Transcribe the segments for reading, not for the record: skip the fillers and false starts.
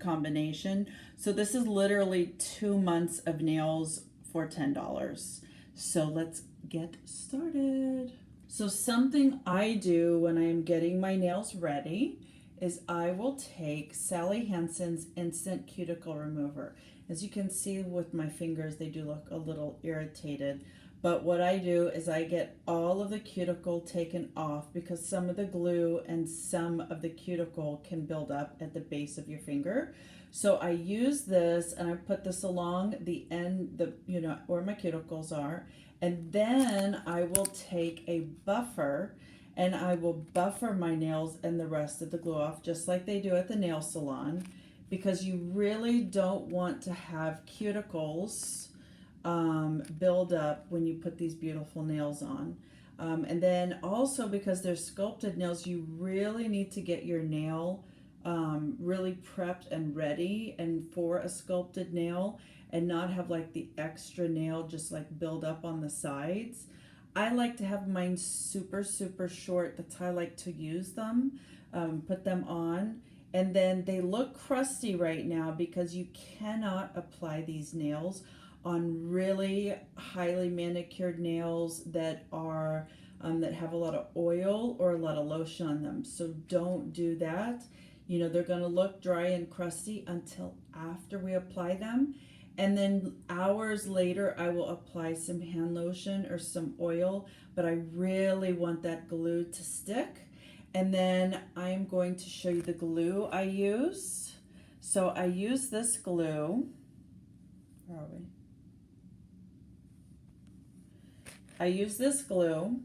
combination. So this is literally 2 months of nails for $10. So let's get started. So something I do when I'm getting my nails ready is I will take Sally Hansen's Instant Cuticle Remover. As you can see with my fingers, they do look a little irritated. But what I do is I get all of the cuticle taken off because some of the glue and some of the cuticle can build up at the base of your finger. So I use this and I put this along the end, where my cuticles are. And then I will take a buffer and I will buffer my nails and the rest of the glue off just like they do at the nail salon, because you really don't want to have cuticles build up when you put these beautiful nails on. And then also because they're sculpted nails, you really need to get your nail really prepped and ready and for a sculpted nail, and not have like the extra nail just like build up on the sides. I like to have mine super short. That's how I like to use them. Put them on, and then they look crusty right now because you cannot apply these nails on really highly manicured nails that are that have a lot of oil or a lot of lotion on them. So don't do that. They're going to look dry and crusty until after we apply them. And then hours later, I will apply some hand lotion or some oil, but I really want that glue to stick. And then I'm going to show you the glue I use. So I use this glue. Where are we? I use this glue.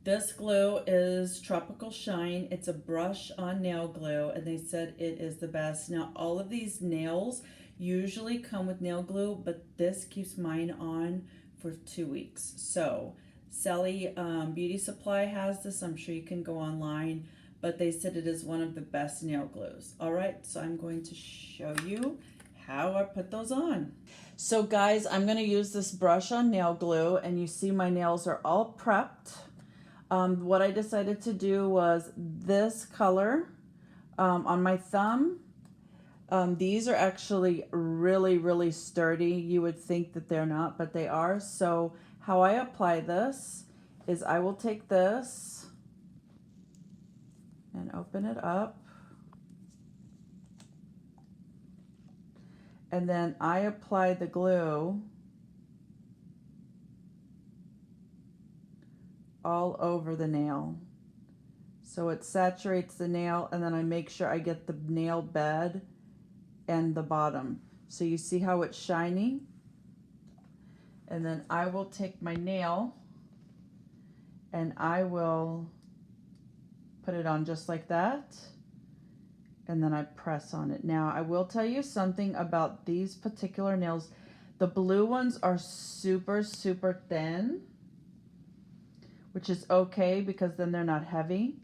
This glue is Tropical Shine. It's a brush-on nail glue, and they said it is the best. Now, all of these nails usually come with nail glue, but this keeps mine on for 2 weeks. So Sally Beauty Supply has this. I'm sure you can go online, but they said it is one of the best nail glues. All right, so I'm going to show you how I put those on. So guys, I'm going to use this brush on nail glue, and you see my nails are all prepped. What I decided to do was this color on my thumb. These are actually really sturdy. You would think that they're not, but they are. So how I apply this is I will take this and open it up. And then I apply the glue all over the nail. So it saturates the nail, and then I make sure I get the nail bed and the bottom. So you see how it's shiny? And then I will take my nail and I will put it on just like that. And then I press on it. Now, I will tell you something about these particular nails. The blue ones are super thin, which is okay because then they're not heavy.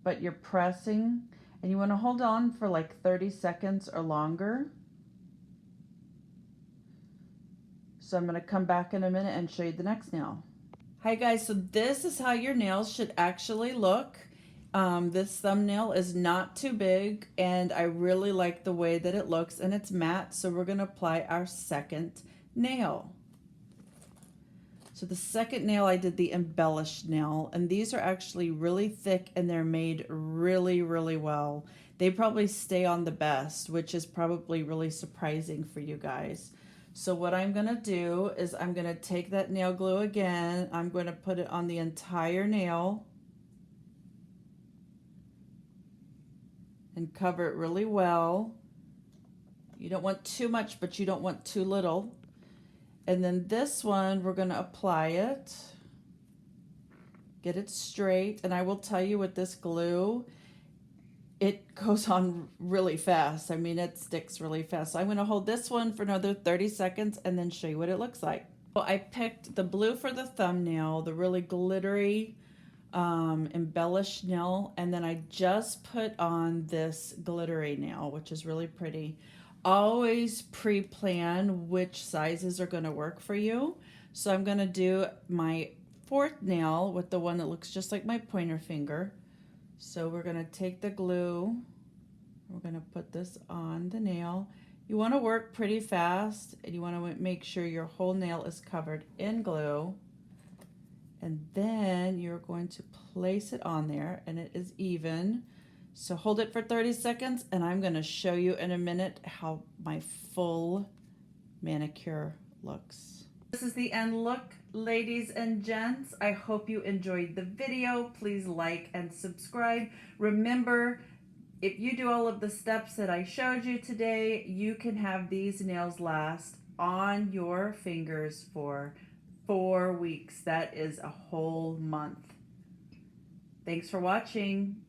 But you're pressing, and you want to hold on for like 30 seconds or longer. So I'm going to come back in a minute and show you the next nail. Hi guys, so this is how your nails should actually look. This thumbnail is not too big, and I really like the way that it looks, and it's matte. So we're going to apply our second nail. So the second nail, I did the embellished nail, and these are actually really thick, and they're made really well. They probably stay on the best, which is probably really surprising for you guys. So what I'm going to do is I'm going to take that nail glue again. I'm going to put it on the entire nail and cover it really well. You don't want too much, but you don't want too little. And then this one, we're going to apply it, get it straight. And I will tell you with this glue, it goes on really fast. I mean, it sticks really fast. So I'm going to hold this one for another 30 seconds and then show you what it looks like. So I picked the blue for the thumbnail, the really glittery embellished nail, and then I just put on this glittery nail, which is really pretty. Always pre-plan which sizes are going to work for you. So I'm going to do my fourth nail with the one that looks just like my pointer finger. So we're going to take the glue We're going to put this on the nail. You want to work pretty fast, and you want to make sure your whole nail is covered in glue. And then you're going to place it on there, and it is even. So hold it for 30 seconds, and I'm going to show you in a minute how my full manicure looks. This is the end look, ladies and gents. I hope you enjoyed the video. Please like and subscribe. Remember, if you do all of the steps that I showed you today, you can have these nails last on your fingers for 4 weeks. That is a whole month. Thanks for watching.